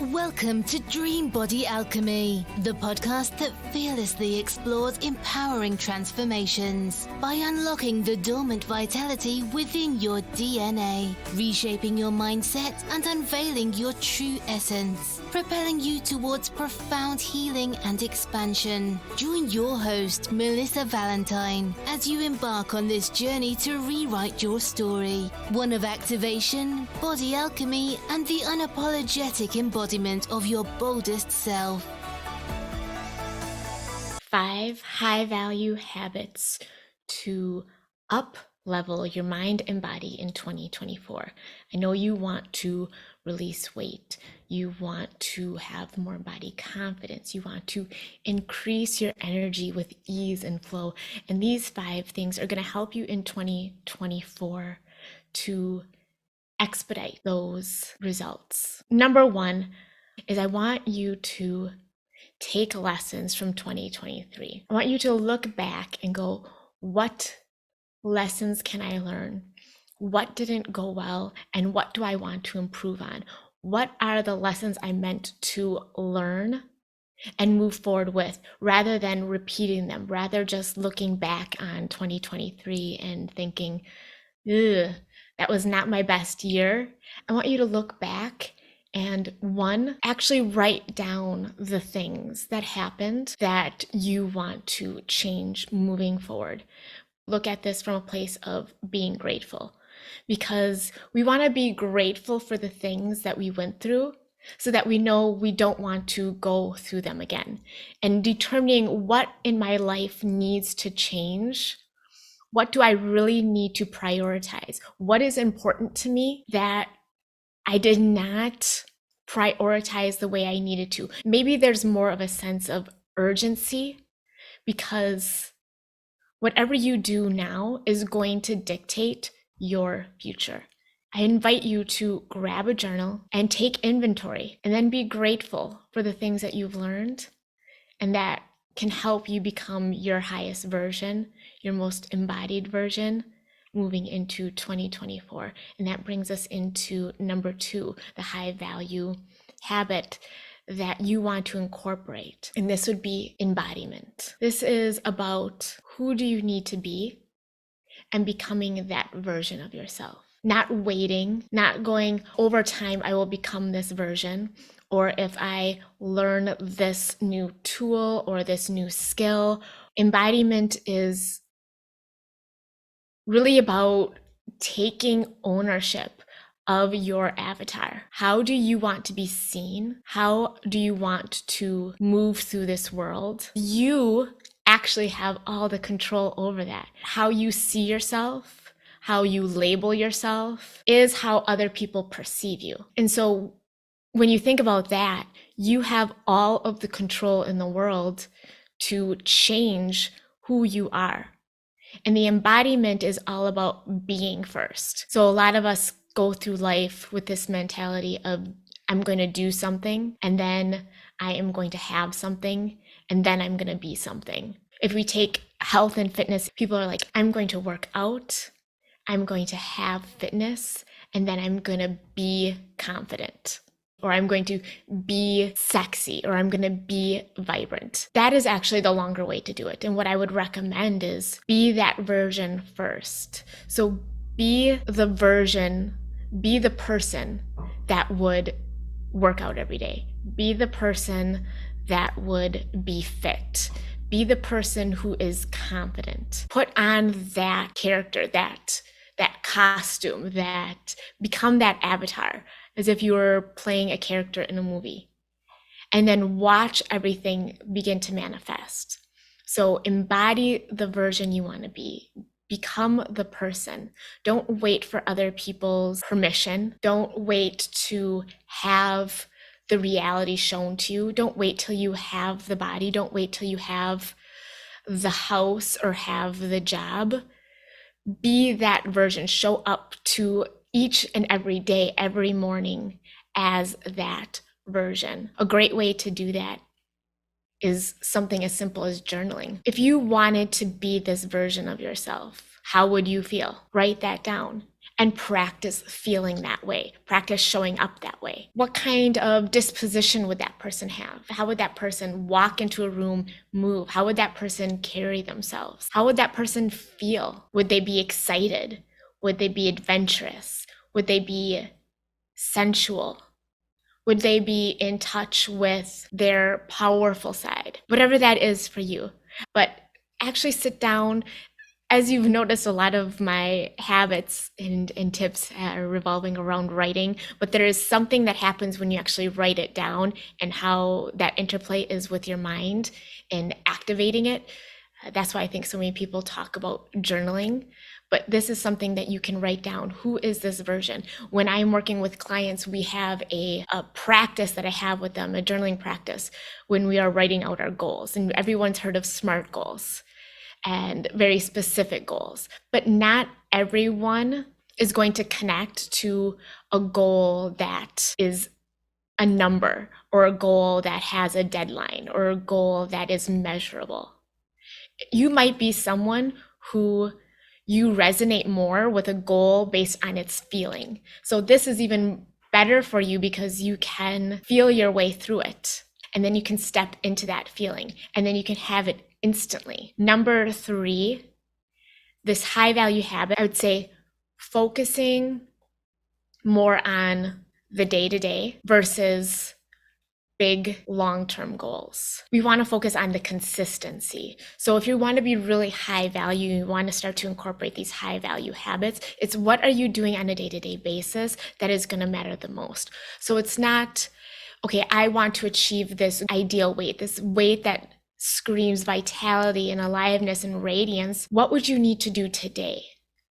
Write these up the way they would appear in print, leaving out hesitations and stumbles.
Welcome to Dream Body Alchemy, the podcast that fearlessly explores empowering transformations by unlocking the dormant vitality within your DNA, reshaping your mindset and unveiling your true essence, propelling you towards profound healing and expansion. Join your host, Melissa Valentine, as you embark on this journey to rewrite your story, one of activation, body alchemy, and the unapologetic embodiment of your boldest self. 5 high-value habits to up-level your mind and body in 2024. I know you want to release weight. You want to have more body confidence. You want to increase your energy with ease and flow. And these 5 things are going to help you in 2024 to expedite those results. Number 1 is I want you to take lessons from 2023. I want you to look back and go, what lessons can I learn? What didn't go well? And what do I want to improve on? What are the lessons I meant to learn and move forward with, rather than repeating them, rather just looking back on 2023 and thinking, ugh, that was not my best year. I want you to look back and actually write down the things that happened that you want to change moving forward. Look at this from a place of being grateful, because we want to be grateful for the things that we went through so that we know we don't want to go through them again. And determining what in my life needs to change. What do I really need to prioritize? What is important to me that I did not prioritize the way I needed to? Maybe there's more of a sense of urgency, because whatever you do now is going to dictate your future. I invite you to grab a journal and take inventory, and then be grateful for the things that you've learned and that can help you become your highest version, your most embodied version, moving into 2024. And that brings us into number 2, the high value habit that you want to incorporate. And this would be embodiment. This is about who do you need to be and becoming that version of yourself. Not waiting, not going, over time I will become this version, or if I learn this new tool or this new skill. Embodiment is really about taking ownership of your avatar. How do you want to be seen? How do you want to move through this world? You actually have all the control over that. How you see yourself, how you label yourself, is how other people perceive you. And so when you think about that, you have all of the control in the world to change who you are. And the embodiment is all about being first. So a lot of us go through life with this mentality of, I'm going to do something, and then I am going to have something, and then I'm going to be something. If we take health and fitness, people are like, I'm going to work out, I'm going to have fitness, and then I'm going to be confident, or I'm going to be sexy, or I'm going to be vibrant. That is actually the longer way to do it. And what I would recommend is be that version first. So be the version, be the person that would work out every day. Be the person that would be fit. Be the person who is confident. Put on that character, that costume, that become that avatar, as if you were playing a character in a movie. And then watch everything begin to manifest. So embody the version you want to be. Become the person. Don't wait for other people's permission. Don't wait to have the reality shown to you. Don't wait till you have the body. Don't wait till you have the house or have the job. Be that version. Show up to each and every day, every morning as that version. A great way to do that is something as simple as journaling. If you wanted to be this version of yourself, how would you feel? Write that down and practice feeling that way, practice showing up that way. What kind of disposition would that person have? How would that person walk into a room, move? How would that person carry themselves? How would that person feel? Would they be excited? Would they be adventurous? Would they be sensual? Would they be in touch with their powerful side? Whatever that is for you. But actually sit down. As you've noticed, a lot of my habits and tips are revolving around writing, but there is something that happens when you actually write it down and how that interplay is with your mind and activating it. That's why I think so many people talk about journaling, but this is something that you can write down. Who is this version? When I'm working with clients, we have a practice that I have with them, a journaling practice, when we are writing out our goals. And everyone's heard of SMART goals and very specific goals, but not everyone is going to connect to a goal that is a number or a goal that has a deadline or a goal that is measurable. You might be someone who you resonate more with a goal based on its feeling. So this is even better for you because you can feel your way through it. And then you can step into that feeling and then you can have it instantly. Number 3, this high value habit, I would say focusing more on the day-to-day versus big long-term goals. We want to focus on the consistency. So if you want to be really high value, you want to start to incorporate these high value habits, it's what are you doing on a day-to-day basis that is going to matter the most. So it's not, okay, I want to achieve this ideal weight, this weight that screams vitality and aliveness and radiance. What would you need to do today?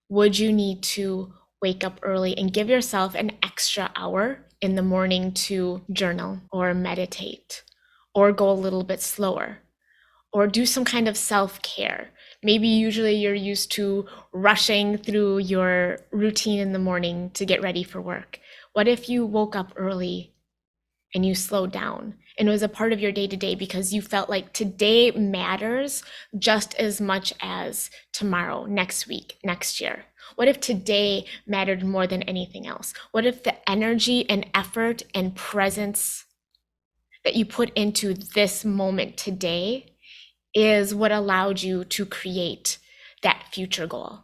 Would you need to wake up early and give yourself an extra hour in the morning to journal or meditate or go a little bit slower or do some kind of self-care? Maybe usually you're used to rushing through your routine in the morning to get ready for work. What if you woke up early and you slowed down and it was a part of your day-to-day because you felt like today matters just as much as tomorrow, next week, next year? What if today mattered more than anything else? What if the energy and effort and presence that you put into this moment today is what allowed you to create that future goal?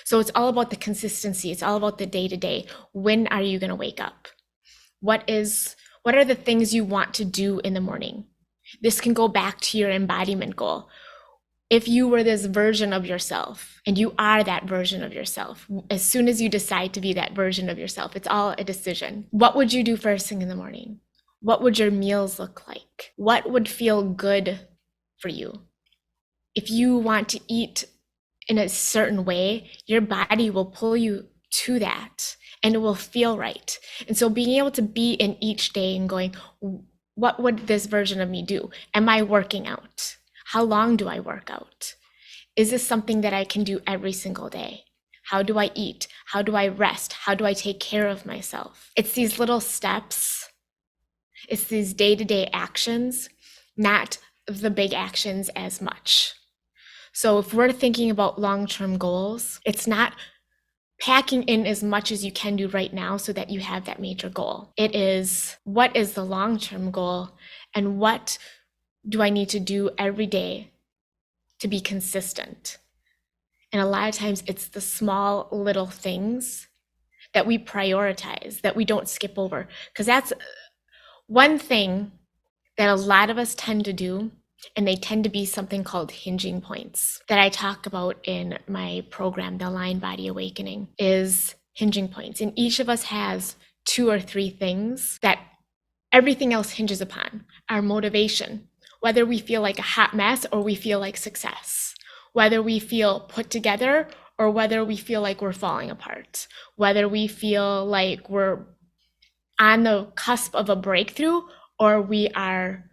So it's all about the consistency. It's all about the day-to-day. When are you going to wake up? What are the things you want to do in the morning? This can go back to your embodiment goal. If you were this version of yourself and you are that version of yourself, as soon as you decide to be that version of yourself, it's all a decision. What would you do first thing in the morning? What would your meals look like? What would feel good for you? If you want to eat in a certain way, your body will pull you to that and it will feel right. And so being able to be in each day and going, what would this version of me do? Am I working out? How long do I work out? Is this something that I can do every single day? How do I eat? How do I rest? How do I take care of myself? It's these little steps. It's these day-to-day actions, not the big actions as much. So if we're thinking about long-term goals, it's not packing in as much as you can do right now so that you have that major goal. It is, what is the long-term goal and what do I need to do every day to be consistent? And a lot of times it's the small little things that we prioritize, that we don't skip over. Because that's one thing that a lot of us tend to do, and they tend to be something called hinging points that I talk about in my program, The Aligned Body Awakening, is hinging points. And each of us has 2 or 3 things that everything else hinges upon. Our motivation, whether we feel like a hot mess or we feel like success, whether we feel put together or whether we feel like we're falling apart, whether we feel like we're on the cusp of a breakthrough or we are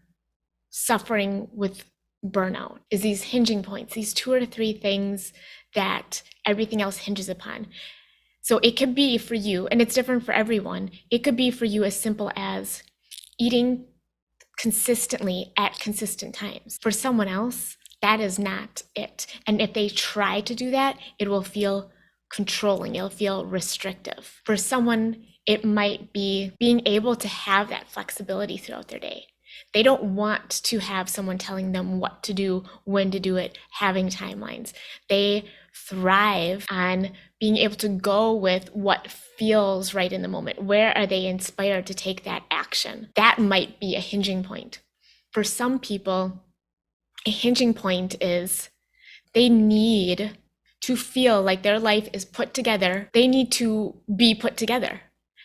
suffering with burnout, is these hinging points, these 2 or 3 things that everything else hinges upon. So it could be for you, and it's different for everyone, it could be for you as simple as eating consistently at consistent times. For someone else, that is not it. And if they try to do that, it will feel controlling, it'll feel restrictive. For someone, it might be being able to have that flexibility throughout their day. They don't want to have someone telling them what to do, when to do it, having timelines. They thrive on being able to go with what feels right in the moment. Where are they inspired to take that action? That might be a hinging point. For some people, a hinging point is they need to feel like their life is put together. They need to be put together.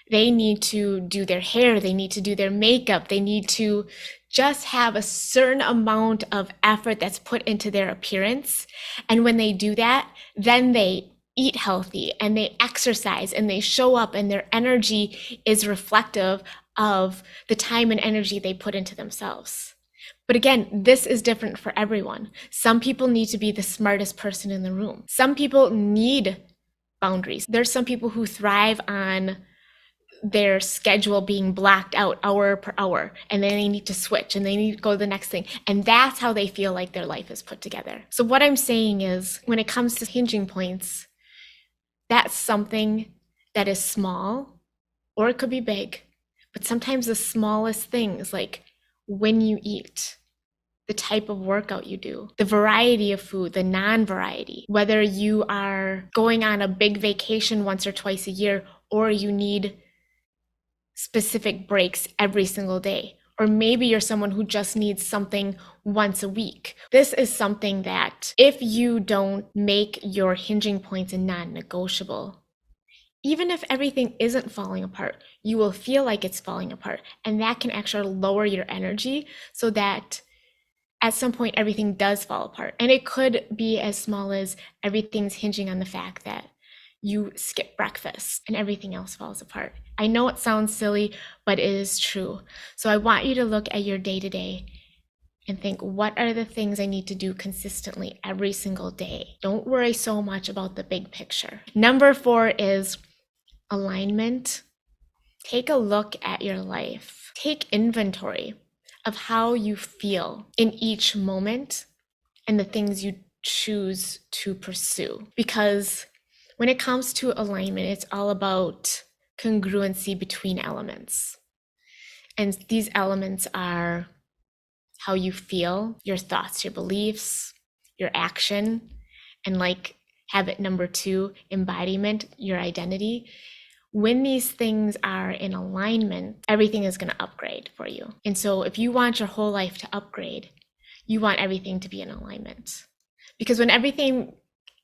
They need to do their hair. They need to do their makeup. They need to just have a certain amount of effort that's put into their appearance. And when they do that, then they eat healthy and they exercise and they show up, and their energy is reflective of the time and energy they put into themselves. But again, this is different for everyone. Some people need to be the smartest person in the room. Some people need boundaries. There's some people who thrive on their schedule being blacked out hour per hour, and then they need to switch and they need to go to the next thing. And that's how they feel like their life is put together. So what I'm saying is, when it comes to hinging points, that's something that is small, or it could be big, but sometimes the smallest things, like when you eat, the type of workout you do, the variety of food, the non-variety, whether you are going on a big vacation once or twice a year, or you need specific breaks every single day, or maybe you're someone who just needs something once a week. This is something that if you don't make your hinging points a non-negotiable, even if everything isn't falling apart, you will feel like it's falling apart. And that can actually lower your energy so that at some point everything does fall apart. And it could be as small as everything's hinging on the fact that you skip breakfast and everything else falls apart. I know it sounds silly, but it is true. So I want you to look at your day-to-day and think, what are the things I need to do consistently every single day? Don't worry so much about the big picture. Number 4 is alignment. Take a look at your life. Take inventory of how you feel in each moment and the things you choose to pursue. Because when it comes to alignment, it's all about congruency between elements. And these elements are how you feel, your thoughts, your beliefs, your action, and like habit number 2, embodiment, your identity. When these things are in alignment, everything is going to upgrade for you. And so if you want your whole life to upgrade, you want everything to be in alignment. Because when everything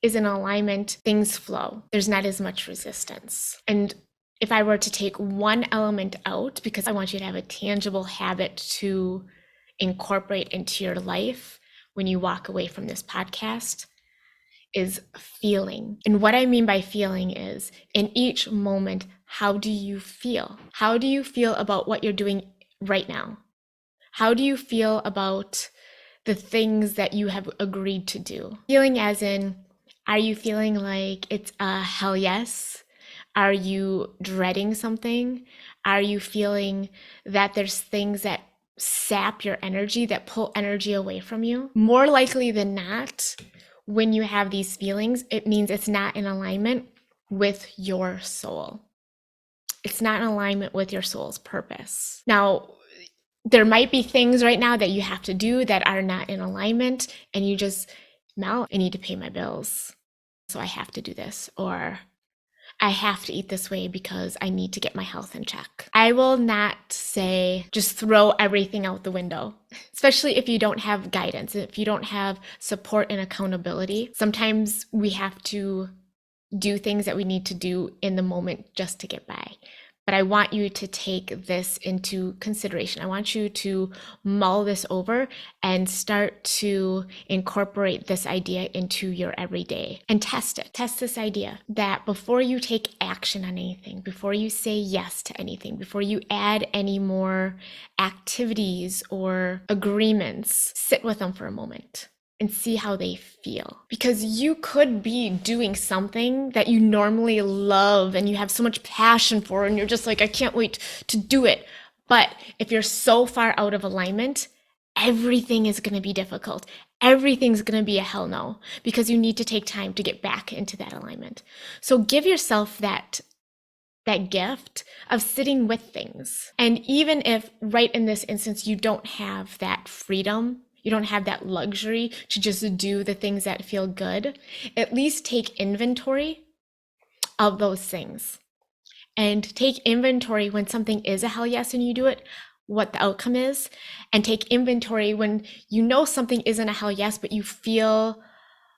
is in alignment, things flow. There's not as much resistance. And if I were to take one element out, because I want you to have a tangible habit to incorporate into your life when you walk away from this podcast, is feeling. And what I mean by feeling is, in each moment, how do you feel? How do you feel about what you're doing right now? How do you feel about the things that you have agreed to do? Feeling as in, are you feeling like it's a hell yes? Are you dreading something? Are you feeling that there's things that sap your energy, that pull energy away from you? More likely than not, when you have these feelings, it means it's not in alignment with your soul. It's not in alignment with your soul's purpose. Now, there might be things right now that you have to do that are not in alignment, and you just, Mel, I need to pay my bills, so I have to do this, or I have to eat this way because I need to get my health in check. I will not say just throw everything out the window, especially if you don't have guidance, if you don't have support and accountability. Sometimes we have to do things that we need to do in the moment just to get by. But I want you to take this into consideration. I want you to mull this over and start to incorporate this idea into your everyday and test it. Test this idea that before you take action on anything, before you say yes to anything, before you add any more activities or agreements, sit with them for a moment and see how they feel. Because you could be doing something that you normally love and you have so much passion for, and you're just like, I can't wait to do it. But if you're so far out of alignment, everything is going to be difficult. Everything's going to be a hell no, because you need to take time to get back into that alignment. So give yourself that gift of sitting with things. And even if right in this instance, you don't have that freedom, you don't have that luxury to just do the things that feel good, at least take inventory of those things. And take inventory when something is a hell yes and you do it, what the outcome is. And take inventory when you know something isn't a hell yes, but you feel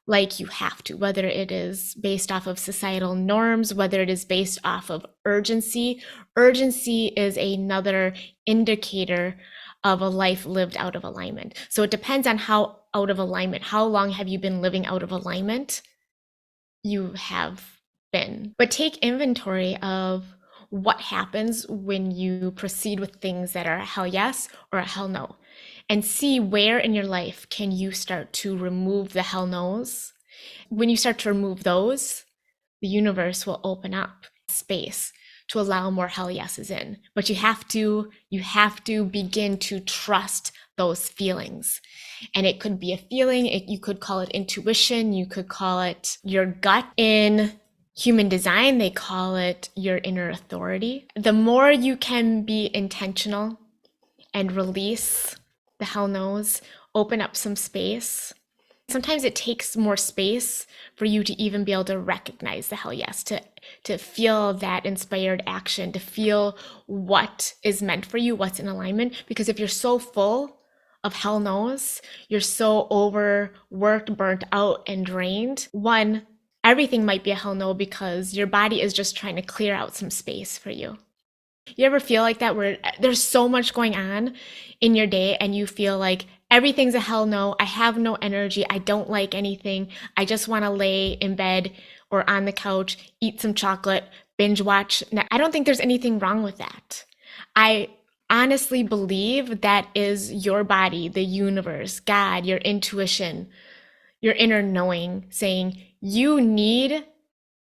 like you have to, whether it is based off of societal norms, whether it is based off of urgency. Urgency is another indicator of a life lived out of alignment. So it depends on how out of alignment, how long have you been living out of alignment you have been. But take inventory of what happens when you proceed with things that are a hell yes or a hell no, and see where in your life can you start to remove the hell no's. When you start to remove those, the universe will open up space to allow more hell yeses in. But you have to begin to trust those feelings. And it could be a feeling, you could call it intuition, you could call it your gut. In human design, they call it your inner authority. The more you can be intentional and release the hell no's, open up some space. Sometimes it takes more space for you to even be able to recognize the hell yes, to feel that inspired action, to feel what is meant for you, what's in alignment. Because if you're so full of hell no's, you're so overworked, burnt out, and drained, one, everything might be a hell no because your body is just trying to clear out some space for you. You ever feel like that, where there's so much going on in your day and you feel like everything's a hell no, I have no energy, I don't like anything, I just want to lay in bed or on the couch, eat some chocolate, binge watch? I don't think there's anything wrong with that. I honestly believe that is your body, the universe, God, your intuition, your inner knowing saying you need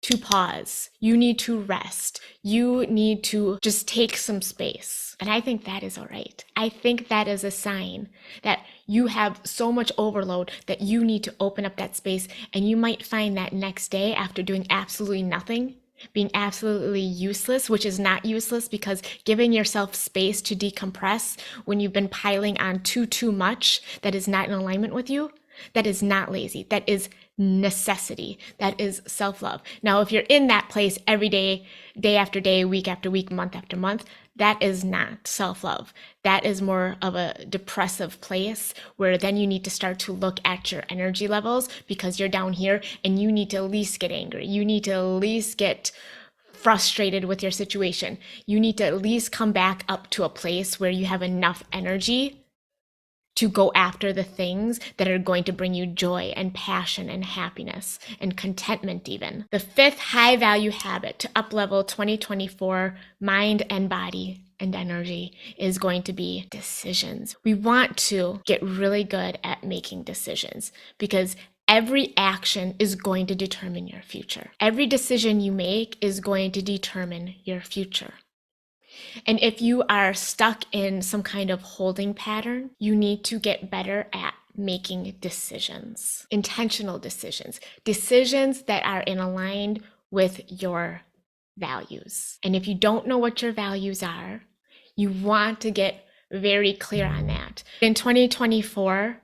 to pause. You need to rest. You need to just take some space. And I think that is all right. I think that is a sign that you have so much overload that you need to open up that space. And you might find that next day, after doing absolutely nothing, being absolutely useless, which is not useless, because giving yourself space to decompress when you've been piling on too much that is not in alignment with you, that is not lazy. That is necessity. That is self-love. Now, if you're in that place every day, day after day, week after week, month after month, that is not self-love. That is more of a depressive place where then you need to start to look at your energy levels, because you're down here and you need to at least get angry. You need to at least get frustrated with your situation. You need to at least come back up to a place where you have enough energy to go after the things that are going to bring you joy and passion and happiness and contentment even. The fifth high value habit to uplevel 2024 mind and body and energy is going to be decisions. We want to get really good at making decisions, because every action is going to determine your future. Every decision you make is going to determine your future. And if you are stuck in some kind of holding pattern, you need to get better at making decisions, intentional decisions, decisions that are in aligned with your values. And if you don't know what your values are, you want to get very clear on that. In 2024,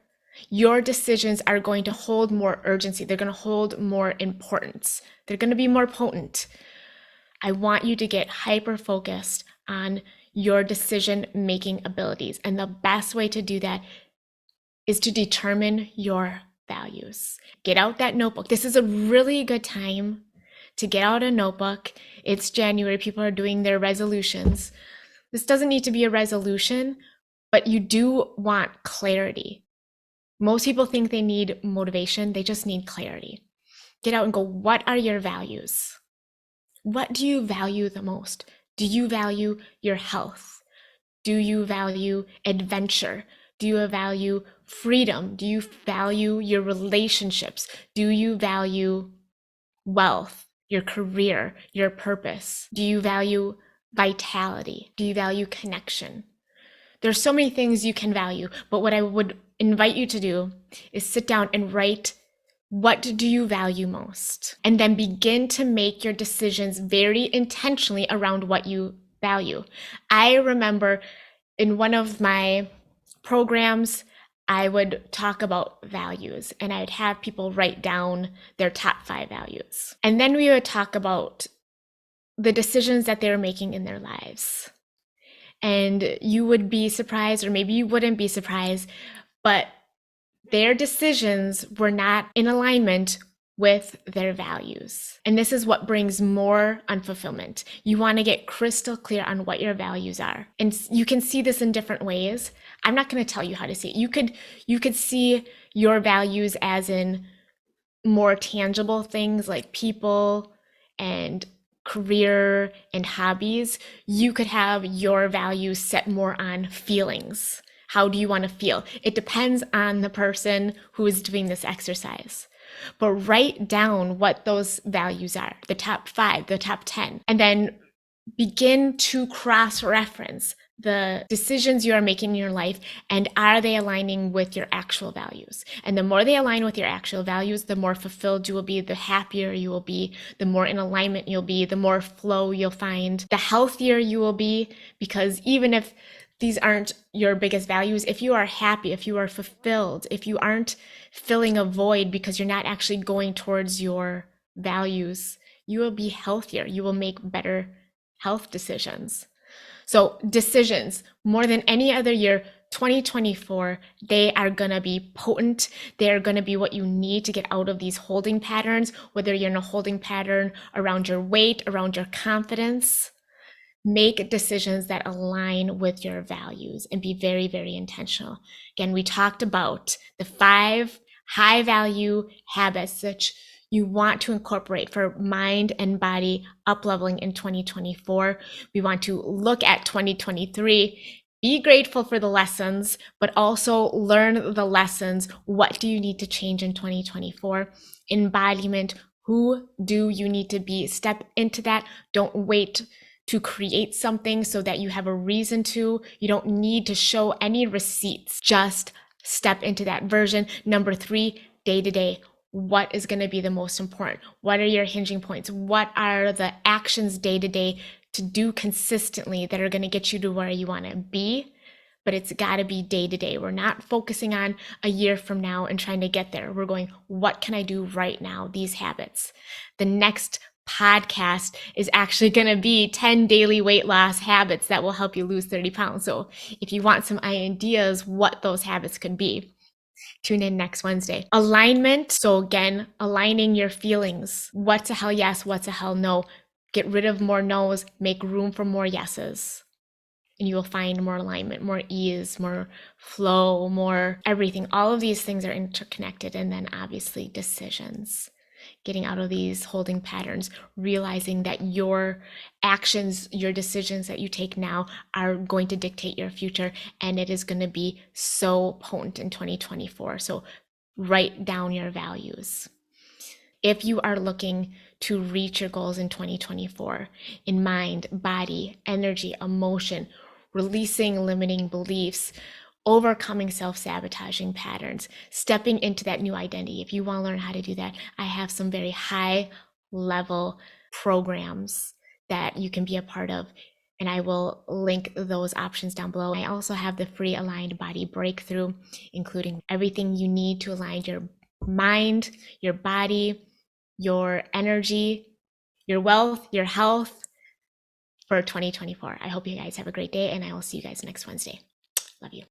your decisions are going to hold more urgency. They're going to hold more importance. They're going to be more potent. I want you to get hyper focused on your decision-making abilities. And the best way to do that is to determine your values. Get out that notebook. This is a really good time to get out a notebook. It's January. People are doing their resolutions. This doesn't need to be a resolution, but you do want clarity. Most people think they need motivation. They just need clarity. Get out and go, what are your values? What do you value the most? Do you value your health? Do you value adventure? Do you value freedom? Do you value your relationships? Do you value wealth, your career, your purpose? Do you value vitality? Do you value connection? There's so many things you can value, but what I would invite you to do is sit down and write, what do you value most? And then begin to make your decisions very intentionally around what you value. I remember in one of my programs, I would talk about values and I would have people write down their top 5 values. And then we would talk about the decisions that they were making in their lives. And you would be surprised, or maybe you wouldn't be surprised, but their decisions were not in alignment with their values. And this is what brings more unfulfillment. You want to get crystal clear on what your values are. And you can see this in different ways. I'm not going to tell you how to see it. You could see your values as in more tangible things like people and career and hobbies. You could have your values set more on feelings. How do you want to feel? It depends on the person who is doing this exercise. But write down what those values are, the top 5, the top 10, and then begin to cross-reference the decisions you are making in your life, and are they aligning with your actual values? And the more they align with your actual values, the more fulfilled you will be, the happier you will be, the more in alignment you'll be, the more flow you'll find, the healthier you will be. Because even if these aren't your biggest values, if you are happy, if you are fulfilled, if you aren't filling a void because you're not actually going towards your values, you will be healthier. You will make better health decisions. So decisions, more than any other year, 2024, they are going to be potent. They're going to be what you need to get out of these holding patterns, whether you're in a holding pattern around your weight, around your confidence. Make decisions that align with your values and be very, very intentional. Again, we talked about the 5 high value habits that you want to incorporate for mind and body upleveling in 2024. We want to look at 2023, be grateful for the lessons, but also learn the lessons. What do you need to change in 2024? Embodiment, who do you need to be? Step into that. Don't wait to create something so that you have a reason to. You don't need to show any receipts. Just step into that version. Number 3, day to day. What is going to be the most important? What are your hinging points? What are the actions day to day to do consistently that are going to get you to where you want to be? But it's got to be day to day. We're not focusing on a year from now and trying to get there. We're going, what can I do right now? These habits. The next podcast is actually going to be 10 daily weight loss habits that will help you lose 30 pounds. So if you want some ideas what those habits could be, tune in next Wednesday. Alignment. So again, aligning your feelings. What's a hell yes? What's a hell no? Get rid of more no's, make room for more yeses. And you will find more alignment, more ease, more flow, more everything. All of these things are interconnected. And then obviously decisions. Getting out of these holding patterns, realizing that your actions, your decisions that you take now are going to dictate your future, and it is going to be so potent in 2024. So write down your values. If you are looking to reach your goals in 2024 in mind, body, energy, emotion, releasing limiting beliefs, overcoming self-sabotaging patterns, stepping into that new identity. If you want to learn how to do that, I have some very high level programs that you can be a part of, and I will link those options down below. I also have the free Aligned Body Breakthrough, including everything you need to align your mind, your body, your energy, your wealth, your health for 2024. I hope you guys have a great day, and I will see you guys next Wednesday. Love you.